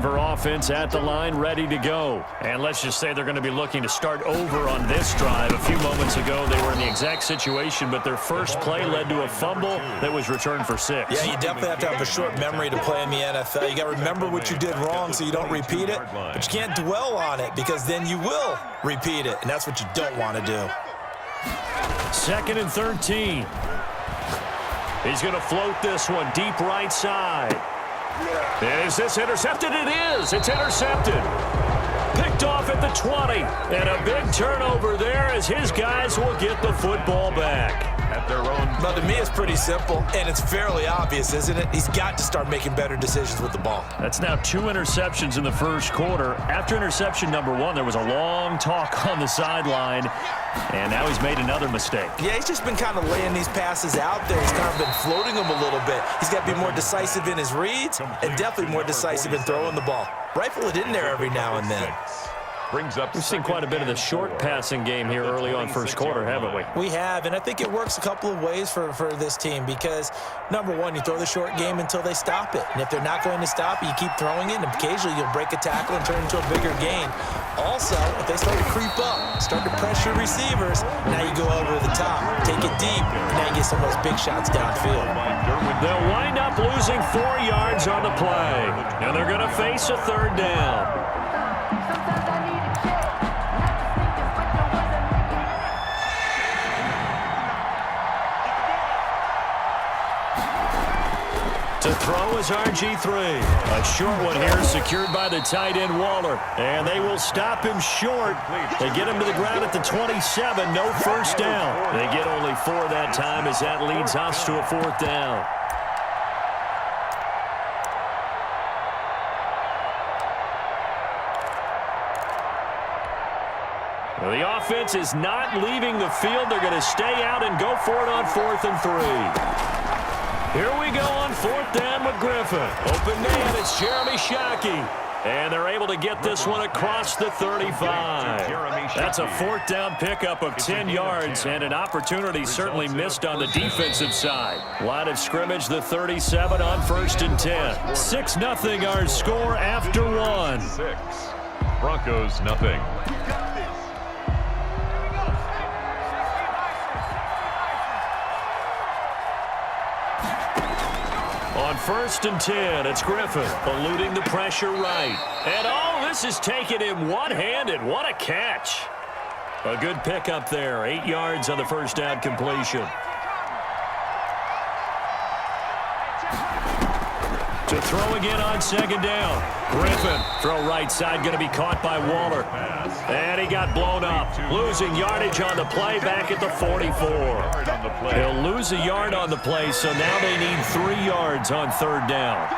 team for offense at the line, ready to go. And let's just say they're going to be looking to start over on this drive. A few moments ago, they were in the exact situation, but their first play led to a fumble that was returned for 6. Yeah, you definitely have to have a short memory to play in the NFL. You got to remember what you did wrong so you don't repeat it, but you can't dwell on it because then you will repeat it, and that's what you don't want to do. 2nd and 13. He's going to float this one deep right side. Is this intercepted? It is. It's intercepted. Picked off at the 20. And a big turnover there as his guys will get the football back. At their own. But to me, it's pretty simple, and it's fairly obvious, isn't it? He's got to start making better decisions with the ball. That's now 2 interceptions in the first quarter. After interception number 1, there was a long talk on the sideline, and now he's made another mistake. Yeah, he's just been kind of laying these passes out there. He's kind of been floating them a little bit. He's got to be more decisive in his reads and definitely more decisive in throwing the ball. Rifle it in there every now and then. We've seen quite a bit of the short passing game here early on first quarter, haven't we? We have, and I think it works a couple of ways for this team because, number one, you throw the short game until they stop it. And if they're not going to stop it, you keep throwing it, and occasionally you'll break a tackle and turn it into a bigger gain. Also, if they start to creep up, start to pressure receivers, now you go over the top, take it deep, and now you get some of those big shots downfield. They'll wind up losing 4 yards on the play, and they're going to face a 3rd down. To throw is RG3. A short one here secured by the tight end Waller. And they will stop him short. They get him to the ground at the 27. No first down. They get only 4 that time as that leads us to a 4th down. Well, the offense is not leaving the field. They're going to stay out and go for it on 4th and 3. Here we go on 4th down with Griffin. Open man, it's Jeremy Shockey. And they're able to get this one across the 35. That's a 4th down pickup of 10 yards and an opportunity certainly missed on the defensive side. Line of scrimmage, the 37 on 1st and 10. 6-0 our score after 1. 6. Broncos nothing. On 1st and 10, it's Griffin eluding the pressure right. And oh, this is taken him one-handed. What a catch. A good pickup there. 8 yards on the first down completion. To throw again on 2nd down. Griffin, throw right side, going to be caught by Waller. And he got blown up. Losing yardage on the play back at the 44. He'll lose a yard on the play, so now they need 3 yards on 3rd down.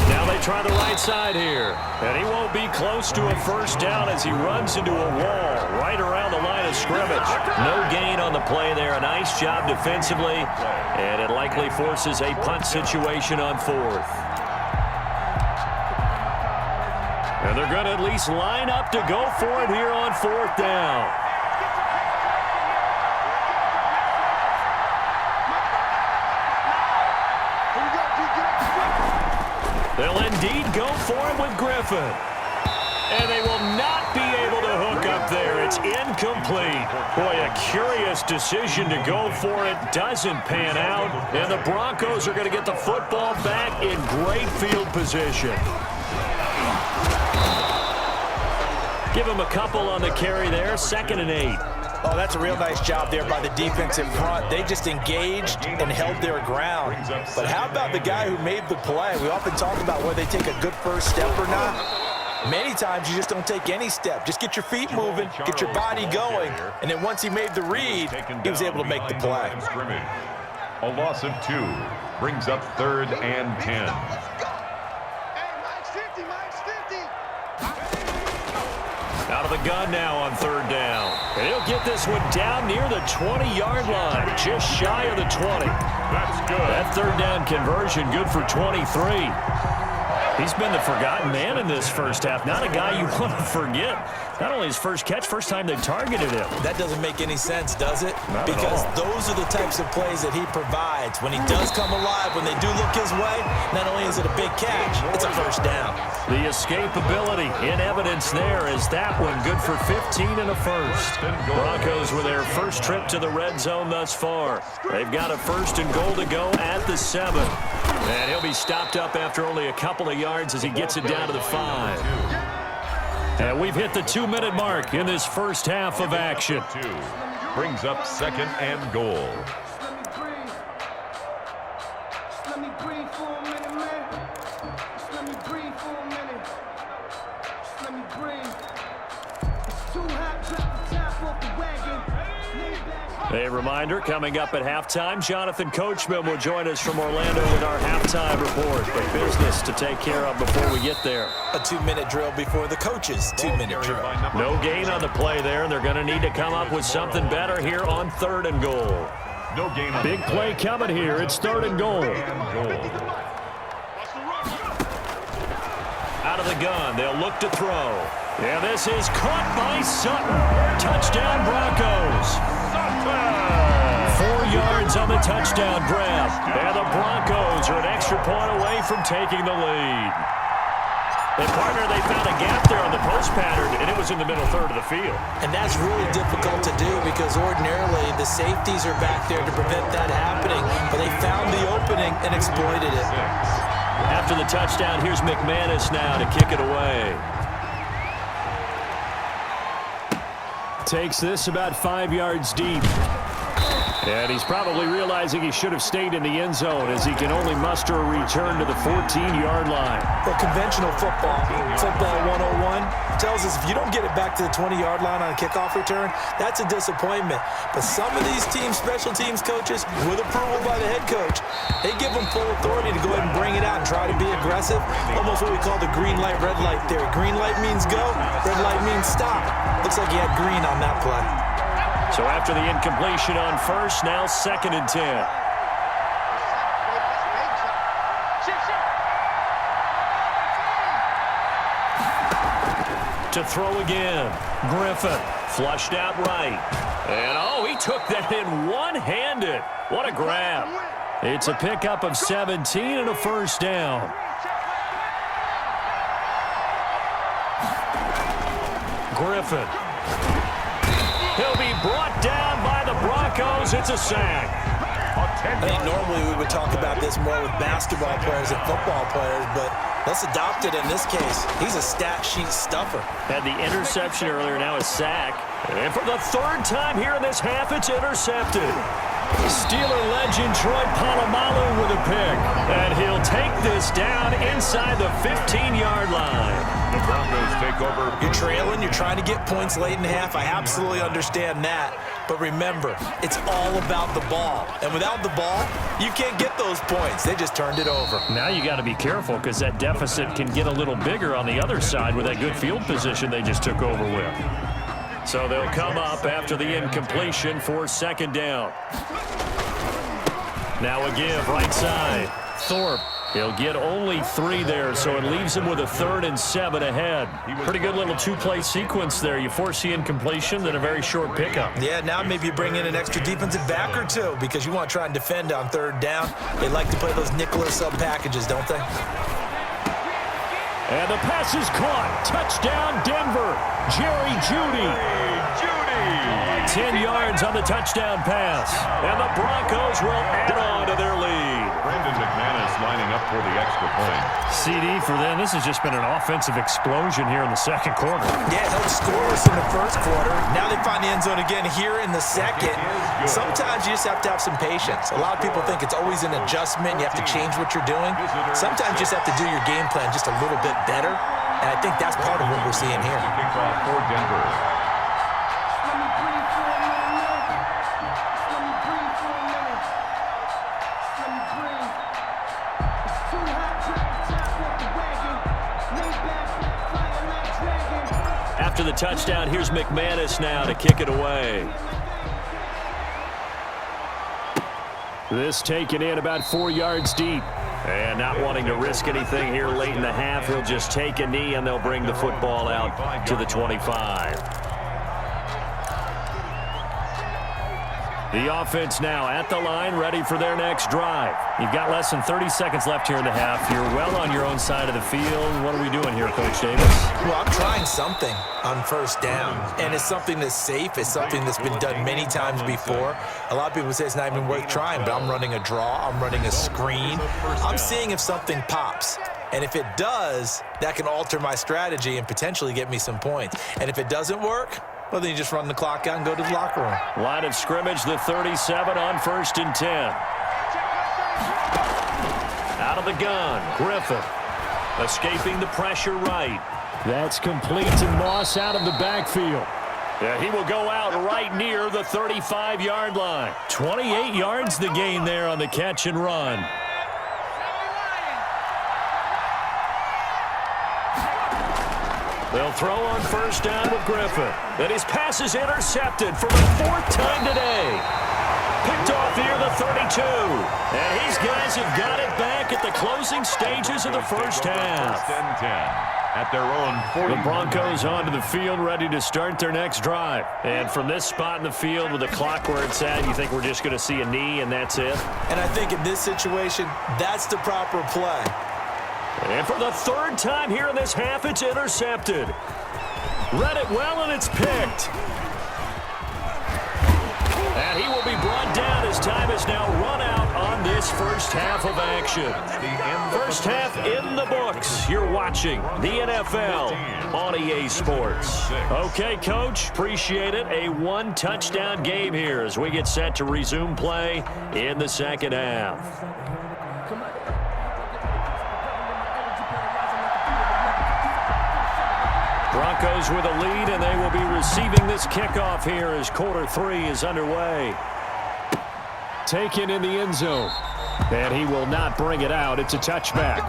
Now they try the right side here. And he won't be close to a first down as he runs into a wall right around the line of scrimmage. No gain on the play there. A nice job defensively. And it likely forces a punt situation on 4th. And they're going to at least line up to go for it here on 4th down. They'll indeed go for it with Griffin. And they will not be able to hook up there. It's incomplete. Boy, a curious decision to go for it. Doesn't pan out. And the Broncos are going to get the football back in great field position. Give him a couple on the carry there. 2nd and 8. Oh, that's a real nice job there by the defensive front. They just engaged and held their ground. But how about the guy who made the play? We often talk about whether they take a good first step or not. Many times you just don't take any step. Just get your feet moving, get your body going, and then once he made the read, he was able to make the play. A loss of 2 brings up 3rd and 10. Out of the gun now on 3rd down. And he'll get this one down near the 20-yard line, just shy of the 20. That's good. That 3rd down conversion good for 23. He's been the forgotten man in this first half. Not a guy you want to forget. Not only his first catch, first time they've targeted him. That doesn't make any sense, does it? Not because at all. those are the types of plays that he provides. When he does come alive, when they do look his way, not only is it a big catch, it's a first down. The escapability in evidence there is that one good for 15 and a first. Broncos with their first trip to the red zone thus far. They've got a first and goal to go at the 7. And he'll be stopped up after only a couple of yards as he gets it down to the 5. And we've hit the 2-minute mark in this first half of action. Brings up second and goal. A reminder, coming up at halftime, Jonathan Coachman will join us from Orlando with our halftime report. But business to take care of before we get there. A 2-minute drill before the coach's 2-minute drill. No gain on the play there, and they're going to need to come up with something better here on 3rd and goal. No gain on Big play coming here. It's 3rd and goal. Out of the gun, they'll look to throw. And this is caught by Sutton. Touchdown, Broncos. 4 yards on the touchdown grab. And the Broncos are an extra point away from taking the lead. And, partner, they found a gap there on the post pattern, and it was in the middle third of the field. And that's really difficult to do because ordinarily the safeties are back there to prevent that happening. But they found the opening and exploited it. After the touchdown, here's McManus now to kick it away. Takes this about 5 yards deep. And he's probably realizing he should have stayed in the end zone as he can only muster a return to the 14-yard line. Well, conventional football 101, tells us if you don't get it back to the 20-yard line on a kickoff return, that's a disappointment. But some of these teams, special teams coaches, with approval by the head coach, they give them full authority to go ahead and bring it out and try to be aggressive. Almost what we call the green light, red light theory. Green light means go, red light means stop. Looks like he had green on that play. So after the incompletion on first, now 2nd and 10. To throw again. Griffin flushed out right. And, oh, he took that in one-handed. What a grab. It's a pickup of 17 and a first down. Griffin. He'll be brought down by the Broncos. It's a sack. I think normally we would talk about this more with basketball players and football players, but let's adopt it in this case. He's a stat sheet stuffer. Had the interception earlier, now a sack. And for the 3rd time here in this half, it's intercepted. Steeler legend Troy Polamalu with a pick. And he'll take this down inside the 15-yard line. The Broncos take over. You're trailing, you're trying to get points late in the half. I absolutely understand that. But remember, it's all about the ball. And without the ball, you can't get those points. They just turned it over. Now you got to be careful because that deficit can get a little bigger on the other side with that good field position they just took over with. So they'll come up after the incompletion for 2nd down. Now a give right side. Thorpe. He'll get only 3 there, so it leaves him with a 3rd and 7 ahead. Pretty good little 2-play sequence there. You force the incompletion, then a very short pickup. Yeah, now maybe you bring in an extra defensive back or two because you want to try and defend on 3rd down. They like to play those nickel or sub packages, don't they? And the pass is caught. Touchdown, Denver. Jerry Jeudy. 10 yards on the touchdown pass. And the Broncos will add on to their lead. Brandon McManus lining up for the extra point. CD for them. This has just been an offensive explosion here in the 2nd quarter. Yeah, helped score us in the 1st quarter. Now they find the end zone again here in the 2nd. Sometimes you just have to have some patience. A lot of people think it's always an adjustment. You have to change what you're doing. Sometimes you just have to do your game plan just a little bit better. And I think that's part of what we're seeing here. Kickoff for Denver. After the touchdown, here's McManus now to kick it away. This taken in about 4 yards deep. And not wanting to risk anything here late in the half, he'll just take a knee, and they'll bring the football out to the 25. The offense now at the line, ready for their next drive. You've got less than 30 seconds left here in the half. You're well on your own side of the field. What are we doing here, Coach Davis? Well, I'm trying something on first down, and it's something that's safe. It's something that's been done many times before. A lot of people say it's not even worth trying, but I'm running a draw. I'm running a screen. I'm seeing if something pops. And if it does, that can alter my strategy and potentially get me some points. And if it doesn't work, well, then you just run the clock out and go to the locker room. Line of scrimmage, the 37 on 1st and 10. Out of the gun, Griffin. Escaping the pressure right. That's complete to Moss out of the backfield. Yeah, he will go out right near the 35-yard line. 28 yards the gain there on the catch and run. They'll throw on first down with Griffin. Then his pass is intercepted for the 4th time today. Picked off near the 32. And these guys have got it back at the closing stages of the first half. At their own 40. The Broncos onto the field, ready to start their next drive. And from this spot in the field with the clock where it's at, you think we're just going to see a knee and that's it? And I think in this situation, that's the proper play. And for the 3rd time here in this half, it's intercepted. Read it well, and it's picked. And he will be brought down as time is now run out on this first half of action. First half in the books. You're watching the NFL on EA Sports. Okay, Coach, appreciate it. A 1-touchdown game here as we get set to resume play in the second half. Broncos with a lead, and they will be receiving this kickoff here as quarter 3 is underway. Taken in the end zone. And he will not bring it out. It's a touchback.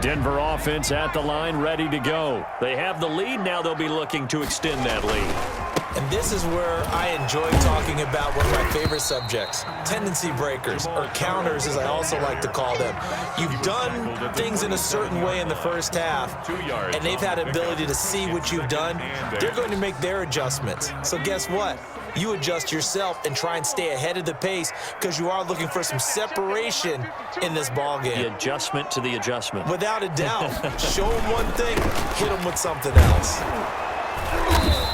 Denver offense at the line, ready to go. They have the lead. Now they'll be looking to extend that lead. And this is where I enjoy talking about one of my favorite subjects, tendency breakers, or counters as I also like to call them. You've done things in a certain way in the first half, and they've had an ability to see what you've done. They're going to make their adjustments. So guess what? You adjust yourself and try and stay ahead of the pace because you are looking for some separation in this ball game. The adjustment to the adjustment. Without a doubt. Show them one thing, hit them with something else.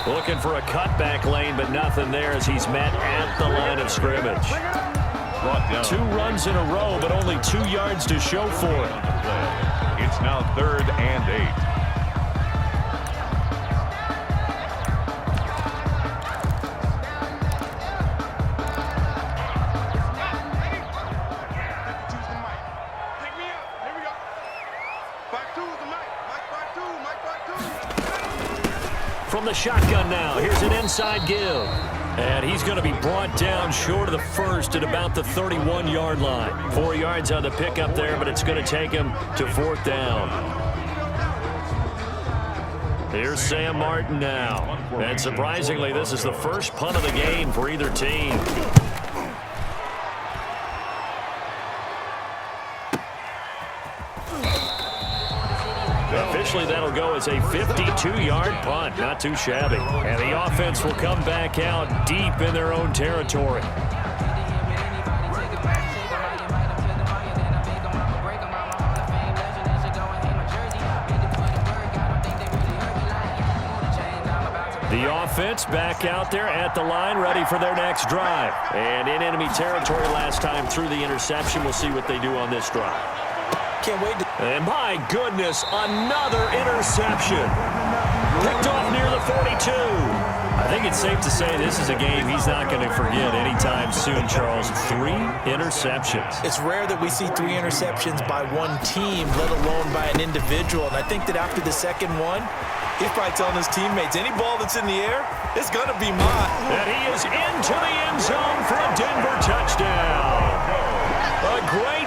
Looking for a cutback lane, but nothing there as he's met at the line of scrimmage. 2 runs in a row, but only 2 yards to show for it. It's now 3rd and 8. From the shotgun now, here's an inside give. And he's going to be brought down short of the first at about the 31-yard line. 4 yards on the pickup there, but it's going to take him to 4th down. Here's Sam Martin now. And surprisingly, this is the first punt of the game for either team. Officially, that'll go as a 52-yard punt. Not too shabby. And the offense will come back out deep in their own territory. The offense back out there at the line, ready for their next drive. And in enemy territory last time through the interception. We'll see what they do on this drive. Can't wait to... And my goodness, another interception. Picked off near the 42. I think it's safe to say this is a game he's not going to forget anytime soon, Charles. 3 interceptions. It's rare that we see 3 interceptions by one team, let alone by an individual. And I think that after the second one, he's probably telling his teammates, any ball that's in the air, it's going to be mine. And he is into the end zone for a Denver touchdown. A great